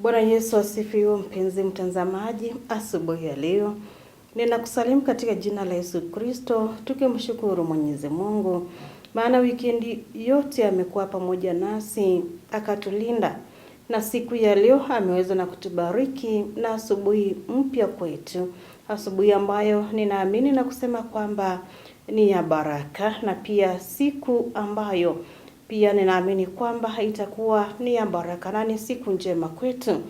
Bwana Yesu asifiwe. Mpenzi mtazamaji, asubuhi ya leo ninakusalimu katika jina la Yesu Kristo, tukimshukuru Mwenyezi Mungu maana wikendi yote amekuwa pamoja nasi akatulinda, na siku ya leo ameweza na kutubariki na asubuhi mpya kwetu, asubuhi ambayo ninaamini na kusema kwamba ni ya baraka, na pia siku ambayo pia ninaamini kwamba itakuwa ni ya baraka na ni siku njema kwetu.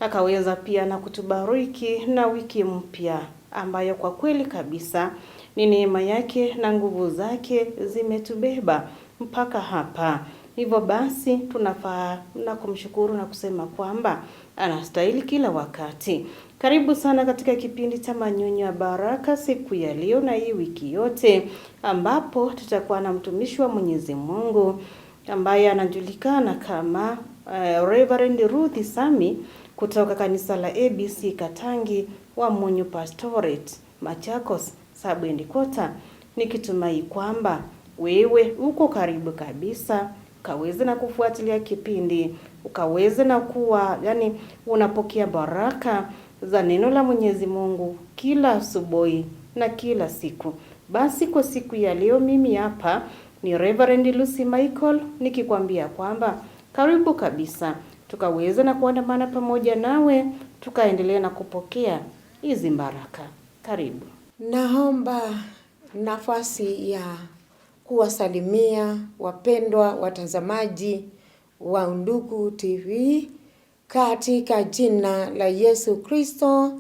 Akaweza pia na kutubariki na wiki mpya ambayo kwa kweli kabisa ni neema yake na nguvu zake zimetubeba mpaka hapa. Hivyo basi tunafaa na kumshukuru na kusema kwamba anastahili kila wakati. Karibu sana katika kipindi cha Manyunyu ya Baraka siku ya leo na hii wiki yote, ambapo tutakuwa na mtumishi wa Mwenyezi Mungu ambaye anajulikana kama Reverend Ruth Sami kutoka kanisa la ABC Katangi wa Munyu Pastorate Machakos Sub-Headquarters. Nikitumai kwamba wewe uko karibu kabisa ukaweze na kufuatilia kipindi, ukaweze na kuwa unapokea baraka za neno la Mwenyezi Mungu kila asubuhi na kila siku. Basi kwa siku ya leo mimi hapa ni Reverend Lucy Michael nikikwambia kwamba karibu kabisa tukaweze na kuandamana pamoja nawe tukaendelea na kupokea hizi baraka. Karibu. Naomba nafasi ya kuwasalimia wapendwa watazamaji wa Undugu TV katika jina la Yesu Kristo.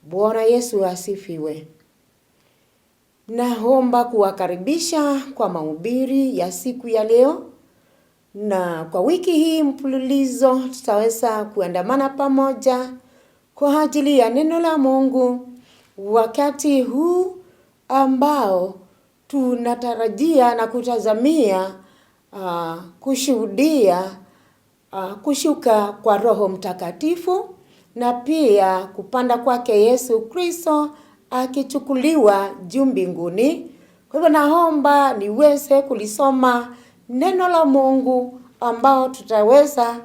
Bwana Yesu asifiwe. Naomba kuwakaribisha kwa mahubiri ya siku ya leo, na kwa wiki hii mfululizo tutaweza kuandamana pamoja kwa ajili ya neno la Mungu, wakati huu ambao tunatarajia na kutazamia kushuhudia kushuka kwa Roho Mtakatifu na pia kupanda kwake Yesu Kristo akichukuliwa juu mbinguni. Kwa hivyo naomba niweze kulisoma neno la Mungu ambao tutaweza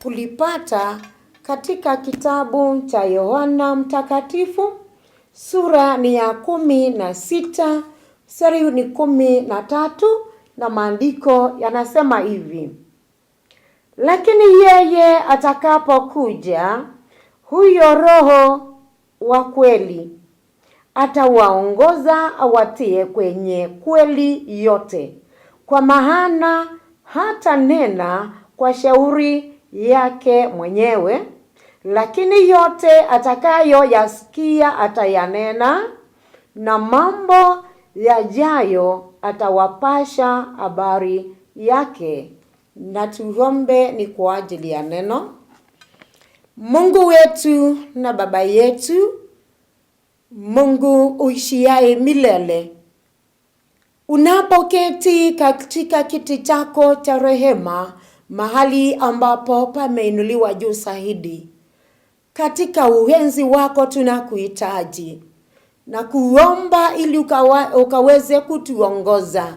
kulipata katika kitabu cha Yohana Mtakatifu, sura ni ya 16, mstari ni 13, na maandiko yanasema hivi: lakini yeye atakapokuja, huyo Roho wa kweli, atawaongoza awatie kwenye kweli yote, kwa maana hata nena kwa shauri yake mwenyewe, lakini yote atakayo yasikia atayanena, na mambo yajayo atawapasha habari yake. Na tuombe ni kwa ajili ya neno. Mungu wetu na Baba yetu, Mungu uishiaye milele, unapoketi katika kiti chako cha rehema, mahali ambapo pameinuliwa juu zaidi, katika uenzi wako tunakuhitaji na kuomba ili ukaweze kutuongoza.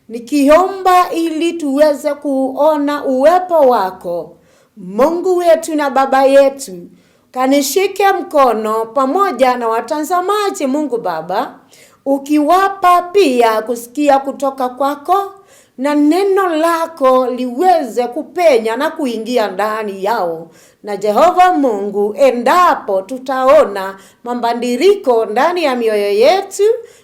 Nikiomba ili tuweze kuona uwepo wako, Mungu wetu na Baba yetu. Kanishike mkono pamoja na watazamaji, Mungu Baba, ukiwapa pia kusikia kutoka kwako, na neno lako liweze kupenya na kuingia ndani yao. Na Jehova Mungu, endapo tutaona mabadiliko ndani ya mioyo yetu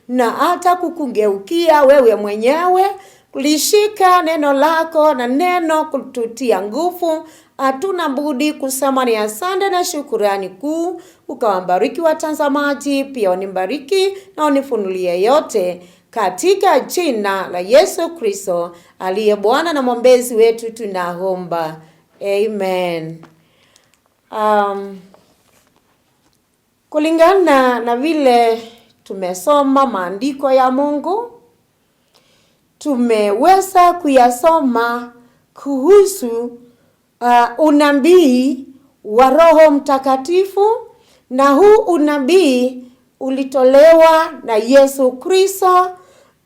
na hata kukugeukia wewe mwenyewe, kulishika neno lako na neno kututia nguvu, hatuna budi kusema ni asante na shukrani kuu. Ukawabariki watazamaji, pia unibariki na unifunulie yote, katika jina la Yesu Kristo aliye Bwana na mwombezi wetu tunaomba. Amen. Kulingana na vile tumesoma maandiko ya Mungu, tumeweza kuyasoma kuhusu unabii wa Roho Mtakatifu, na huu unabii ulitolewa na Yesu Kristo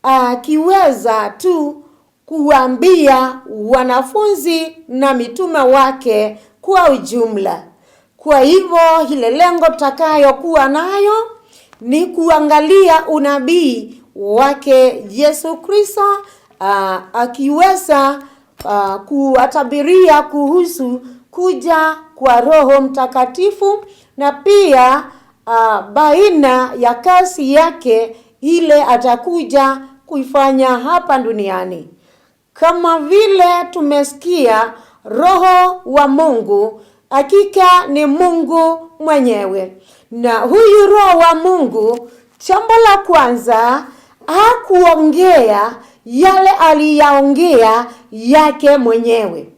akiweza tu kuambia wanafunzi na mitume wake kwa ujumla Kwa hivyo ile lengo tutakayokuwa nayo ni kuangalia unabii wake Yesu Kristo, akiweza kuatabiria kuhusu kuja kwa Roho Mtakatifu, na pia baina ya kazi yake ile atakuja kuifanya hapa duniani. Kama vile tumesikia, Roho wa Mungu hakika ni Mungu mwenyewe. Na huyu Roho wa Mungu, jambo la kwanza, hakuongea yale aliyaongea yake mwenyewe.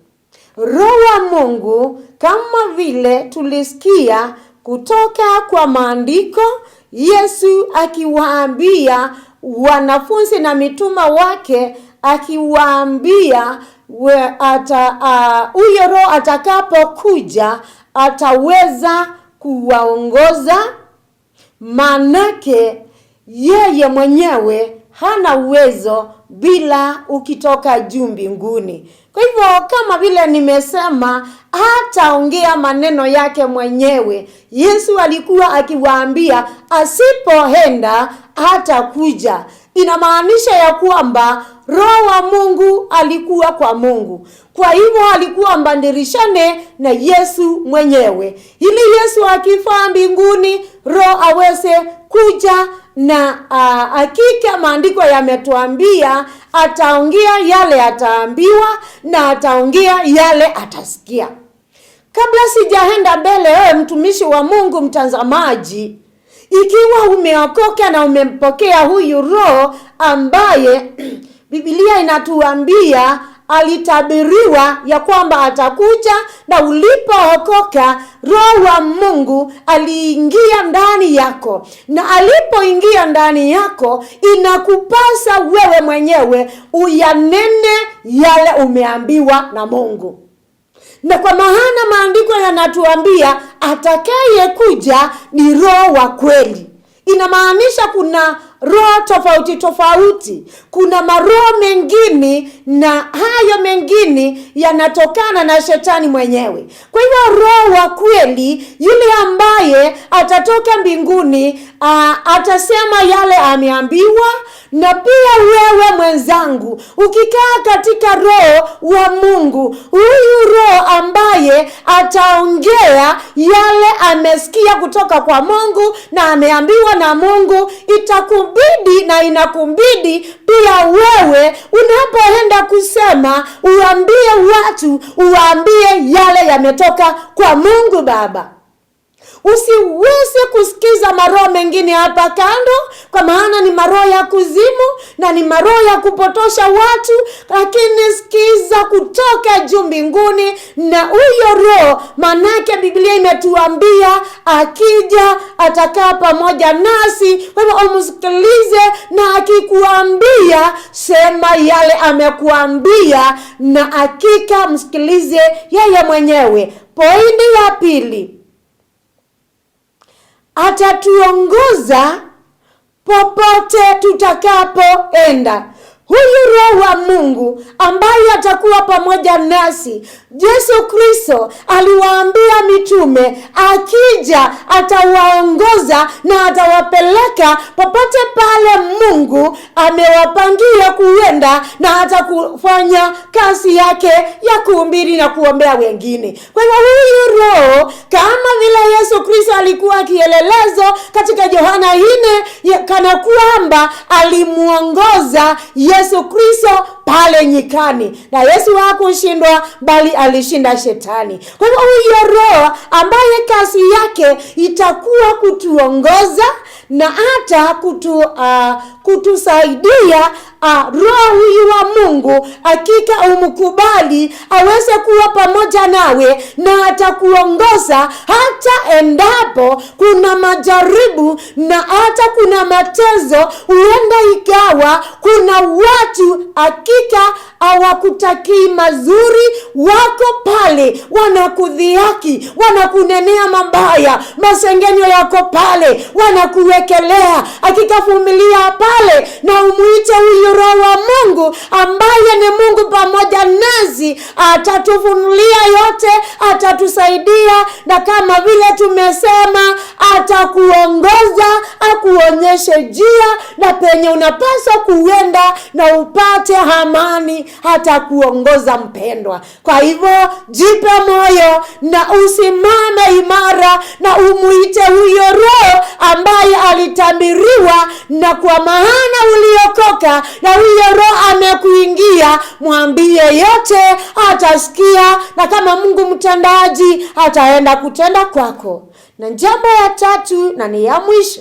Roho wa Mungu, kama vile tulisikia kutoka kwa maandiko, Yesu akiwaambia wanafunzi na mituma wake, akiwaambia huyo Roho atakapokuja ataweza kuwaongoza, manake yeye mwenyewe hana uwezo bila ukitoka juu mbinguni. Kwa hivyo kama vile nimesema, hataongea maneno yake mwenyewe. Yesu alikuwa akiwaambia asipoenda hatakuja. Inamaanisha ya kwamba Roho wa Mungu alikuwa kwa Mungu. Kwa hivyo alikuwa mbandirishane na Yesu mwenyewe, ili Yesu akifaa mbinguni Roho aweze kuja, na hakika maandiko yametuambia ataongea yale ataambiwa na ataongea yale atasikia. Kabla sijaenda mbele, wewe mtumishi wa Mungu, mtazamaji, ikiwa umeokoka na umempokea huyu Roho ambaye Biblia inatuambia alitabiriwa ya kwamba atakuja, na ulipookoka Roho wa Mungu aliingia ndani yako, na alipoingia ndani yako inakupasa wewe mwenyewe uyanene yale umeambiwa na Mungu. Na kwa maana maandiko yanatuambia atakaye kuja ni Roho wa kweli. Inamaanisha kuna roho tofauti tofauti. Kuna maroho mengine, na hayo mengine yanatokana na shetani mwenyewe. Kwa hivyo Roho wa kweli, yule ambaye atatoka mbinguni, atasema yale ameambiwa. Na pia wewe mwenzangu, ukikaa katika Roho wa Mungu, huyu Roho ambaye ataongea yale amesikia kutoka kwa Mungu na ameambiwa na Mungu, itakubidi na inakubidi pia wewe unapoenda kusema uambie watu, uambie yale yametoka kwa Mungu Baba. Usiweze kusikiza maroho mengine hapa kando, kwa maana ni maroho ya kuzimu na ni maroho ya kupotosha watu. Lakini sikiza kutoka juu mbinguni na huyo Roho, manake Biblia imetuambia akija atakaa pamoja nasi. Kwa hivyo umsikilize, na akikuambia sema yale amekuambia, na hakika msikilize yeye mwenyewe. Pointi ya pili, atatuongoza popote tutakapoenda. Huyu Roho wa Mungu ambaye atakuwa pamoja nasi, Yesu Kristo aliwaambia mitume akija atawaongoza na atawapeleka popote pale Mungu amewapangia kuenda, na hata kufanya kazi yake ya kuhubiri na kuombea wengine. Kwa hivyo huyu Roho, kama vile Yesu Kristo alikuwa kielelezo katika Yohana 4, kana kwamba alimuongoza Yesu Kristo pale nyikani, na Yesu hakushindwa bali alishinda shetani. Kwa hivyo huyo Roho ambaye kazi yake itakuwa kutuongoza na hata kutusaidia, Roho huyu wa Mungu hakika umkubali aweze kuwa pamoja nawe, na atakuongoza hata endapo kuna majaribu na hata kuna matezo. Huenda ikawa kuna watu hakika hawakutakii mazuri, wako pale wanakudhihaki, wanakunenea mabaya, masengenyo yako pale, wanakuwekelea. Hakika vumilia pale na umuite huyo huyu Roho wa Mungu ambaye ni Mungu pamoja nasi atatufunulia yote, atatusaidia, na kama vile tumesema atakuongoza, akuonyeshe njia na penye unapaswa kuenda na upate amani, atakuongoza mpendwa. Kwa hivyo jipe moyo na usimame imara na umuite huyo Roho ambaye alitabiriwa, na kwa maana uliokoka na huyo Roho amekuingia, mwambie yote, atasikia, na kama Mungu mtendaji ataenda kutenda kwako. Na jambo ya tatu na ni ya mwisho,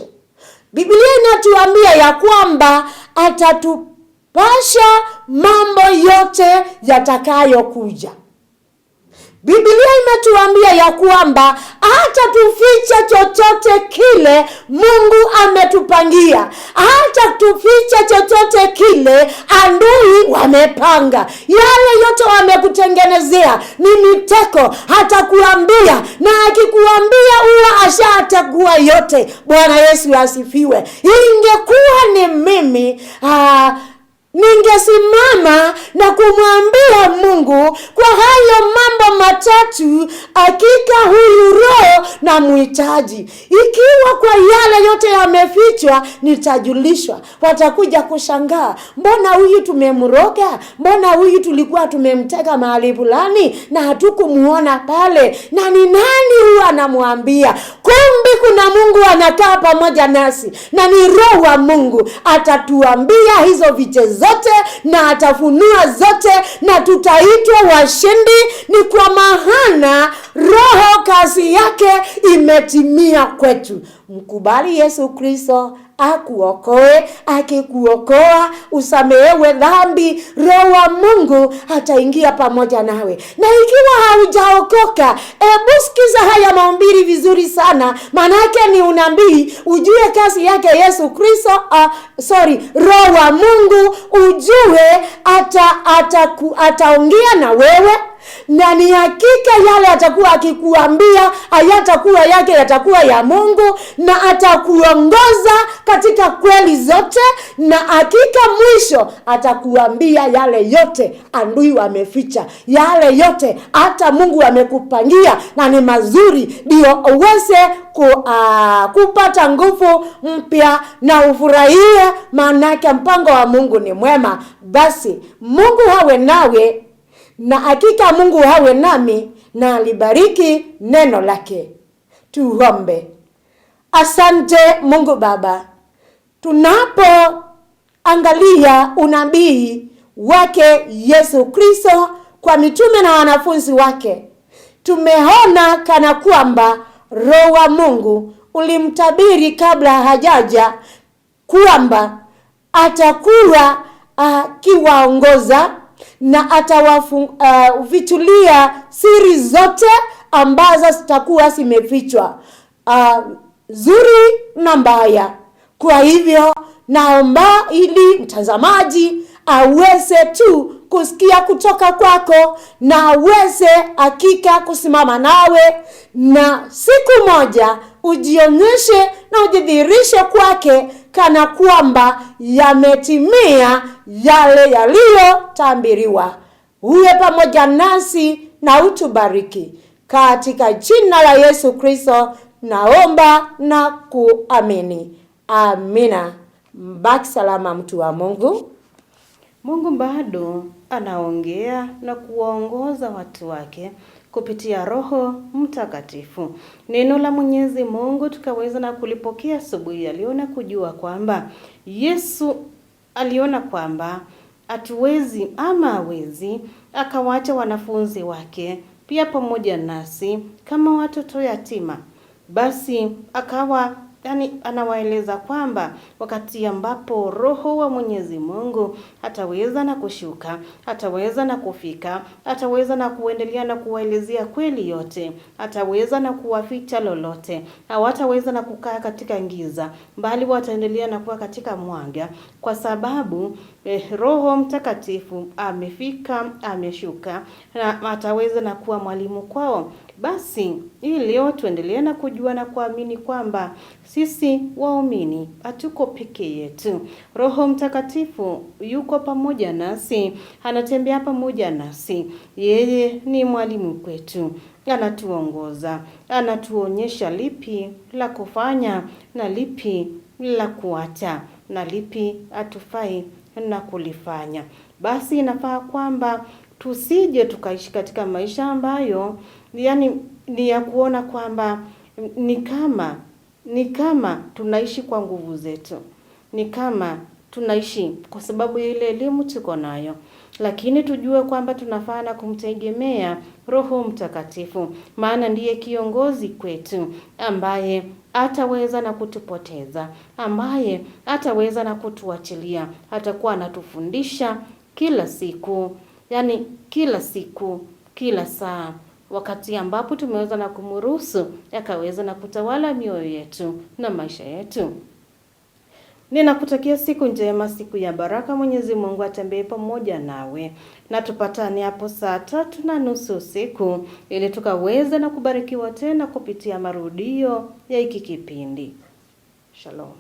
Biblia inatuambia ya kwamba atatupasha mambo yote yatakayokuja. Biblia imetuambia ya kwamba hata tufiche chochote kile Mungu ametupangia, hata tufiche chochote kile adui wamepanga, yale yote wamekutengenezea ni miteko, hata kuambia, na akikuambia huwa ashategua yote. Bwana Yesu asifiwe. Ingekuwa ni mimi, ningesimama na kumwambia Mungu kwa hayo mambo matatu, hakika huyu Roho na muhitaji. Ikiwa kwa yale yote yamefichwa, nitajulishwa. Watakuja kushangaa, mbona huyu tumemroga? Mbona huyu tulikuwa tumemtega mahali fulani na hatukumuona pale? Na ni nani huyu anamwambia? Kumbe kuna Mungu anakaa pamoja nasi, na ni Roho wa Mungu atatuambia hizo viche zote na atafunua zote, na tutaitwa washindi. Ni kwa maana Roho kazi yake imetimia kwetu. Mkubali Yesu Kristo akuokoe. Akikuokoa usamehewe dhambi, Roho wa Mungu ataingia pamoja nawe. Na ikiwa haujaokoka, sikiza haya mahubiri vizuri sana, manake ni unabii, ujue kazi yake Yesu Kristo, Roho wa Mungu, ujue ataongea na wewe, na ni hakika yale atakuwa akikuambia hayatakuwa yake, yatakuwa ya Mungu, na atakuongoza katika kweli zote, na hakika mwisho atakuambia yale yote adui wameficha, yale yote hata Mungu amekupangia na ni mazuri, ndio uweze kupata nguvu mpya na ufurahie, manake mpango wa Mungu ni mwema. Basi Mungu hawe nawe, na hakika Mungu hawe nami, na alibariki neno lake. Tuombe. Asante Mungu Baba, tunapoangalia unabii wake Yesu Kristo kwa mitume na wanafunzi wake, tumeona kana kwamba Roho wa Mungu ulimtabiri kabla hajaja kwamba atakuwa akiwaongoza na atawavitulia siri zote ambazo zitakuwa zimefichwa, zuri na mbaya. Kwa hivyo naomba ili mtazamaji aweze tu kusikia kutoka kwako, na aweze hakika kusimama nawe, na siku moja ujionyeshe na ujidhihirishe kwake kana kwamba yametimia yale yaliyotabiriwa. Uwe pamoja nasi na utubariki. Katika jina la Yesu Kristo naomba na kuamini. Amina. Mbaki salama mtu wa Mungu. Mungu bado anaongea na kuwaongoza watu wake kupitia Roho Mtakatifu. Neno la Mwenyezi Mungu tukaweza na kulipokea asubuhi ya leo, na kujua kwamba Yesu aliona kwamba hatuwezi ama hawezi akawacha wanafunzi wake pia pamoja nasi kama watoto yatima. Basi akawa anawaeleza kwamba wakati ambapo Roho wa Mwenyezi Mungu ataweza na kushuka, ataweza na kufika, ataweza na kuendelea na kuwaelezea kweli yote, ataweza na kuwaficha lolote, hawataweza na kukaa katika giza, bali wataendelea na kuwa katika mwanga, kwa sababu Roho Mtakatifu amefika, ameshuka, na ataweza na kuwa mwalimu kwao. Basi hii leo tuendelee na kujua na kuamini kwamba sisi waumini hatuko peke yetu. Roho Mtakatifu yuko pamoja nasi, anatembea pamoja nasi. Yeye ni mwalimu kwetu, anatuongoza, anatuonyesha lipi la kufanya na lipi la kuacha na lipi atufai na kulifanya. Basi inafaa kwamba tusije tukaishi katika maisha ambayo ni ya kuona kwamba ni kama tunaishi kwa nguvu zetu, ni kama tunaishi kwa sababu ya ile elimu tuko nayo, lakini tujue kwamba tunafaa na kumtegemea Roho Mtakatifu, maana ndiye kiongozi kwetu, ambaye ataweza na kutupoteza, ambaye ataweza na kutuachilia, atakuwa anatufundisha kila siku, kila siku, kila saa, wakati ambapo tumeweza na kumruhusu akaweza na kutawala mioyo yetu na maisha yetu. Ninakutakia siku njema, siku ya baraka. Mwenyezi Mungu atembee pamoja nawe, na tupatane hapo saa 3:30 usiku ili tukaweze na kubarikiwa tena kupitia marudio ya hiki kipindi. Shalom.